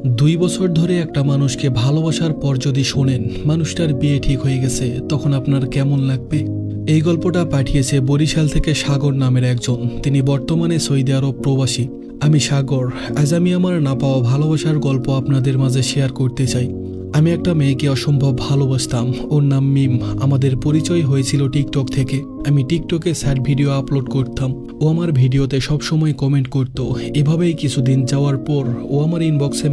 2 বছর ধরে একটা মানুষকে ভালোবাসার পর যদি শোনেন মানুষটার বিয়ে ঠিক হয়ে গেছে, তখন আপনার কেমন লাগবে? এই গল্পটা পাঠিয়েছে বরিশাল থেকে সাগর নামের একজন। তিনি বর্তমানে সৌদি আরব প্রবাসী। আমি সাগর। আজ আমি আমার না পাওয়া ভালোবাসার গল্প আপনাদের মাঝে শেয়ার করতে চাই। আমি একটা মেয়েকে অসম্ভব ভালোবাসতাম। ওর নাম মিম। আমাদের পরিচয় হয়েছিল টিকটক থেকে। আমি টিকটকে স্যাড ভিডিও আপলোড করতাম। ও আমার ভিডিওতে সবসময় কমেন্ট করত। এভাবেই কিছুদিন যাওয়ার পর ও আমার ইনবক্সে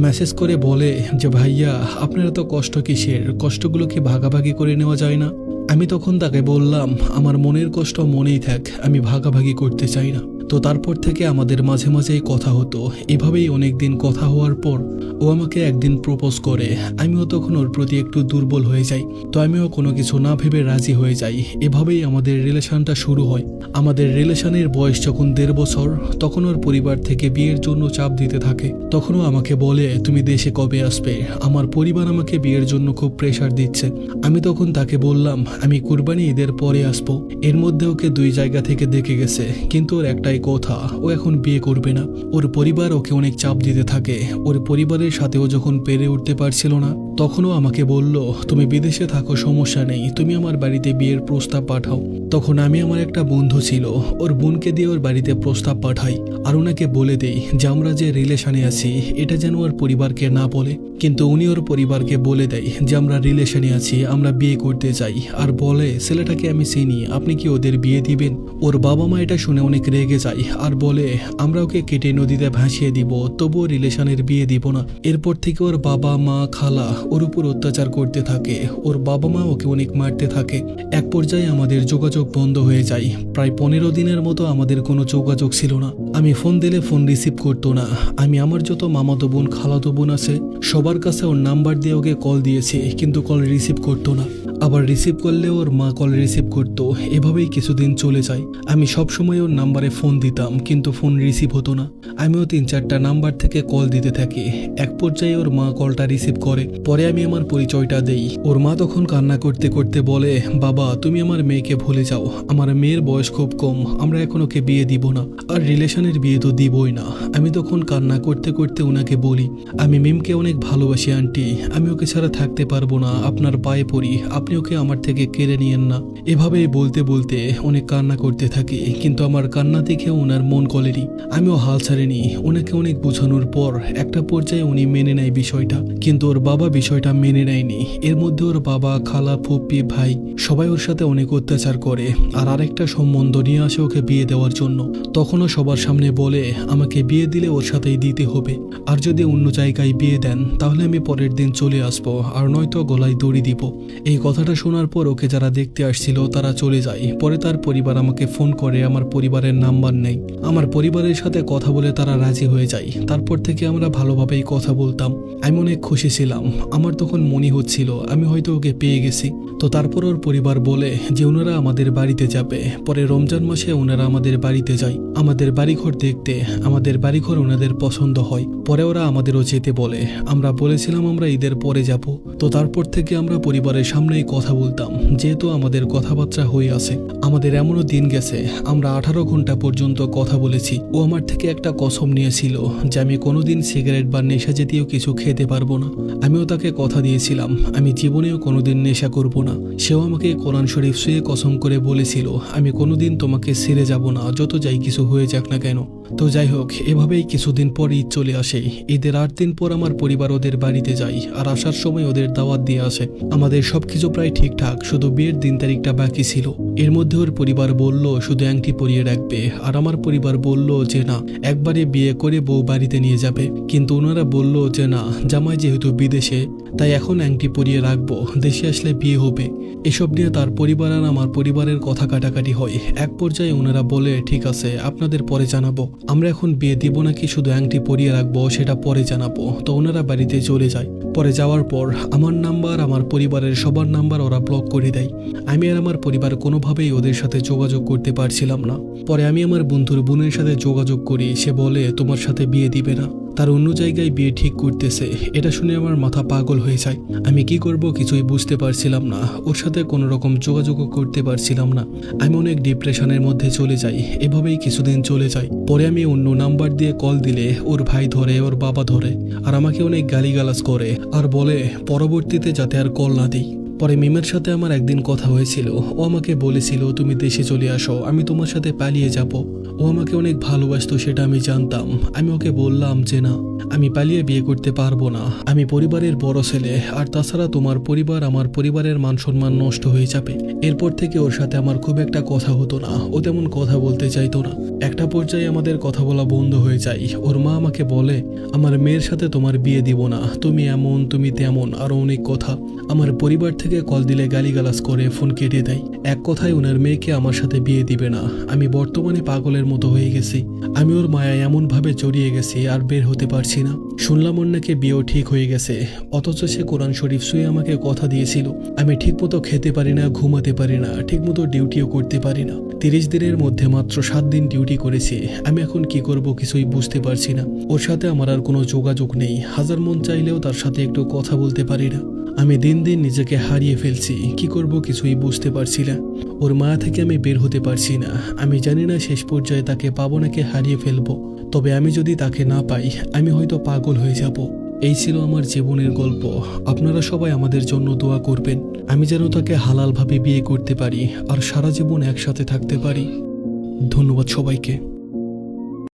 মেসেজ করে বলে যে ভাইয়া, আপনার এত কষ্ট কিসের? কষ্টগুলো কি ভাগাভাগি করে নেওয়া যায় না? আমি তখন তাকে বললাম, আমার মনের কষ্ট মনেই থাক, আমি ভাগাভাগি করতে চাই না। তো তারপর থেকে আমাদের মাঝে মাঝেই কথা হতো। এভাবেই অনেক দিন কথা হওয়ার পর ও আমাকে একদিন প্রপোজ করে। আমিও তখন ওর প্রতি একটু দুর্বল হয়ে যাই। তো আমিও কোনো কিছু না ভেবে রাজি হয়ে যাই। এভাবেই আমাদের রিলেশনটা শুরু হয়। আমাদের রিলেশনের বয়স যখন 1.5 বছর, তখন ওর পরিবার থেকে বিয়ের জন্য চাপ দিতে থাকে। তখনও আমাকে বলে, তুমি দেশে কবে আসবে? আমার পরিবার আমাকে বিয়ের জন্য খুব প্রেশার দিচ্ছে। আমি তখন তাকে বললাম, আমি কুরবানি ঈদের পরে আসবো। এর মধ্যে ওকে 2 জায়গা থেকে দেখে গেছে, কিন্তু ওর একটাই কথা, ও এখন বিয়ে করবে না। ওর পরিবার ওকে অনেক চাপ দিতে থাকে। ওর পরিবারের সাথেও যখন পেরে উঠতে পারছিল না, তখনও আমাকে বলল, তুমি বিদেশে থাকো, সমস্যা নেই, তুমি আমার বাড়িতে বিয়ের প্রস্তাব পাঠাও। তখন আমি আমার একটা বন্ধু ছিল, ওর বোনকে দিয়ে ওর বাড়িতে প্রস্তাব পাঠাই। আর ওনাকে বলে দেই যে আমরা যে রিলেশনে আছি এটা যেন ওর পরিবারকে না বলে। কিন্তু উনি ওর পরিবারকে বলে দেয় যে আমরা রিলেশনে আছি, আমরা বিয়ে করতে চাই। আর বলে, ছেলেটাকে আমি চিনি, আপনি কি ওদের বিয়ে দিবেন? ওর বাবা মা এটা শুনে অনেক রেগে যায় আর বলে, আমরা ওকে কেটে নদীতে ভাসিয়ে দিব, তবুও রিলেশনের বিয়ে দিব না। এরপর থেকে ওর বাবা মা খালা ওর উপর অত্যাচার করতে থাকে। ওর বাবা মা ওকে অনেক মারতে থাকে। এক পর্যায়ে আমাদের যোগাযোগ বন্ধ হয়ে যায়। প্রায় 15 দিনের মতো আমাদের কোনো যোগাযোগ ছিল না। আমি ফোন দিলে ফোন রিসিভ করতো না। আমি আমার যত মামাতো বোন খালাতো বোন আছে সবার কাছে ওর নাম্বার দিয়ে ওকে কল দিয়েছি, কিন্তু কল রিসিভ করতো না। আবার রিসিভ করলে ওর মা কল রিসিভ করতো। এভাবেই কিছুদিন চলে যায়। আমি সবসময় ওর নাম্বারে ফোন দিতাম, কিন্তু ফোন রিসিভ হতো না। আমিও 3-4টা নাম্বার থেকে কল দিতে থাকি। এক পর্যায়ে ওর মা কলটা রিসিভ করে। পরে আমি আমার পরিচয়টা দেই। ওর মা তখন কান্না করতে করতে বলে, বাবা তুমি আমার মেয়েকে ভুলে যাও, আমার মেয়ের বয়স খুব কম, আমরা এখন ওকে বিয়ে দিব না, আর রিলেশনের বিয়ে তো দিবই না। আমি তখন কান্না করতে করতে ওনাকে বলি, আমি মিমকে অনেক ভালোবাসি আন্টি, আমি ওকে ছাড়া থাকতে পারবো না, আপনার পায়ে পড়ি, আপনি ওকে আমার থেকে কেড়ে নিয়েন না। এভাবেই বলতে বলতে অনেক কান্না করতে থাকি, কিন্তু আমার কান্না দেখে ওনার মন গলেনি। আমিও হাল ছাড়িনি। ওনাকে অনেক বোঝানোর পর একটা পর্যায়ে উনি মেনে নেয় বিষয়টা, কিন্তু ওর বাবা বিষয়টা মেনে নেয়নি। এর মধ্যে ওর বাবা খালা ফুপ্পি ভাই সবাই ওর সাথে অনেক অত্যাচার করে। আর আরেকটা সম্বন্ধ নিয়ে আসে ওকে বিয়ে দেওয়ার জন্য। তখনও সবার সামনে বলে, আমাকে বিয়ে দিলে ওর সাথেই দিতে হবে, আর যদি অন্য জায়গায় বিয়ে দেন তাহলে আমি পরের দিন চলে আসবো, আর নয়তো গলায় দড়ি দিব। এই কথাটা শোনার পর ওকে যারা দেখতে আসছিল তারা চলে যায়। পরে তার পরিবার আমাকে ফোন করে, আমার পরিবারের নাম্বার নেই। আমার পরিবারের সাথে কথা বলে তারা রাজি হয়ে যায়। তারপর থেকে আমরা ভালোভাবেই কথা বলতাম। আমি অনেক খুশি ছিলাম। আমার তখন মনে হচ্ছিল আমি হয়তো ওকে পেয়ে গেছি। তো তারপর ওর পরিবার বলে যে ওনারা আমাদের বাড়িতে যাবে। পরে রমজান মাসে ওনারা আমাদের বাড়িতে যায় আমাদের বাড়িঘর দেখতে। আমাদের বাড়িঘর ওনাদের পছন্দ হয়। পরে ওরা আমাদেরও যেতে বলে। আমরা বলেছিলাম আমরা ঈদের পরে যাব। তো তারপর থেকে আমরা পরিবারের সামনেই কথা বলতাম, যেহেতু আমাদের কথাবার্তা হয়ে আছে। আমাদের এমনও দিন গেছে আমরা 18 ঘন্টা পর্যন্ত কথা বলেছি। ও আমার থেকে একটা কসম নিয়েছিল যে আমি কোনোদিন সিগারেট বা নেশা জাতীয় কিছু খেতে পারবো না। আমিও তাকে কথা দিয়েছিলাম আমি জীবনেও কোনোদিন নেশা করব না। সেও আমাকে কোরআন শরীফ ছুঁয়ে কসম করে বলেছিল, আমি কোনোদিন তোমাকে ছেড়ে যাব না, যত যাই কিছু হয়ে যাক না কেন। তো যাই হোক, এভাবেই কিছুদিন পর ঈদ চলে আসে। ঈদের 8 দিন পর আমার পরিবার ওদের বাড়িতে যায়, আর আসার সময় ওদের দাওয়াত দিয়ে আসে। আমাদের সবকিছু প্রায় ঠিকঠাক, শুধু বিয়ের দিন তারিখটা বাকি ছিল। এর মধ্যে ওর পরিবার বলল শুধু আংটি পরিয়ে রাখবে, আর আমার পরিবার বলল যে না, একবারে বিয়ে করে বউ বাড়িতে নিয়ে যাবে। কিন্তু ওনারা বলল যে না, জামাই যেহেতু বিদেশে তাই এখন আংটি পরিয়ে রাখবো, দেশে আসলে বিয়ে হবে। এসব নিয়ে তার পরিবার আর আমার পরিবারের কথা কাটাকাটি হয়। এক পর্যায়ে ওনারা বলে, ঠিক আছে আপনাদের পরে জানাবো, আমরা এখন বিয়ে দিব নাকি শুধু আংটি পরিয়ে রাখবো সেটা পরে জানাবো। তো ওনারা বাড়িতে চলে যায়। পরে যাওয়ার পর আমার নাম্বার, আমার পরিবারের সবার নাম্বার ওরা ব্লক করে দেয়। আমি আর আমার পরিবার কোনোভাবেই ওদের সাথে যোগাযোগ করতে পারছিলাম না। পরে আমি আমার বন্ধুর বোনের সাথে যোগাযোগ করি। সে বলে তোমার সাথে বিয়ে দিবে না। তার অন্য জায়গায় বিয়ে ঠিক করতেছে। এটা শুনে আমার মাথা পাগল হয়ে যায়। আমি কি করব কিছুই বুঝতে পারছিলাম না। ওর সাথে কোনো রকম যোগাযোগও করতে পারছিলাম না। আমি অনেক ডিপ্রেশনের মধ্যে চলে যাই। এভাবেই কিছুদিন চলে যায়। পরে আমি অন্য নাম্বার দিয়ে কল দিলে ওর ভাই ধরে, ওর বাবা ধরে, আর আমাকে অনেক গালিগালাজ করে আর বলে পরবর্তীতে যাতে আর কল না দিই। পরে মিমের সাথে আমার একদিন কথা হয়েছিল। ও আমাকে বলেছিল তুমি দেশে চলে আসো, আমি তোমার সাথে পালিয়ে যাব। ও আমাকে অনেক ভালোবাসতো, সেটা আমি জানতাম। আমি ওকে বললাম যে না, আমি পালিয়ে বিয়ে করতে পারবো না। আমি পরিবারের বড় ছেলে, আর তাছাড়া তোমার পরিবার আমার পরিবারের মান সম্মান নষ্ট হয়ে যাবে। এরপর থেকে ওর সাথে আমার খুব একটা কথা হতো না। ও তেমন কথা বলতে চাইতো না। একটা পর্যায়ে আমাদের কথা বলা বন্ধ হয়ে যায়। ওর মা আমাকে বলে আমার মেয়ের সাথে তোমার বিয়ে দিব না, তুমি এমন তুমি তেমন, আরো অনেক কথা। আমার পরিবার থেকে কল দিলে গালিগালাজ করে ফোন কেটে দেয়। এক কথায় ওনার মেয়েকে আমার সাথে বিয়ে দিবে না। আমি বর্তমানে পাগলের মতো হয়ে গেছি। আমি ওর মায়ায় এমন ভাবে জড়িয়ে গেছি আর বের হতে পারছি না। শুনলাম ওর নাকি বিয়েও ঠিক হয়ে গেছে, অথচ সে কোরআন শরীফ ছুঁয়ে আমাকে কথা দিয়েছিল। আমি ঠিকমতো খেতে পারি না, ঘুমাতে পারি না, ঠিকমতো ডিউটিও করতে পারি না। 30 দিনের মধ্যে মাত্র 7 দিন ডিউটি করেছি। আমি এখন কি করব কিছুই বুঝতে পারছি না। ওর সাথে আমার আর কোনো যোগাযোগ নেই। হাজার মন চাইলেও তার সাথে একটু কথা বলতে পারি না। আমি দিন দিন নিজেকে হারিয়ে ফেলছি। কি করব কিছুই বুঝতে পারছি না। ওর মায়া থেকে আমি বের হতে পারছি না। আমি জানি না শেষ পর্যায়ে তাকে পাবো নাকি হারিয়ে ফেলবো। তবে আমি যদি তাকে না পাই, আমি হয়তো পাগল হয়ে যাব। এই ছিল আমার জীবনের গল্প। আপনারা সবাই আমাদের জন্য দোয়া করবেন, আমি যেন তাকে হালালভাবে বিয়ে করতে পারি আর সারা জীবন একসাথে থাকতে পারি। ধন্যবাদ সবাইকে।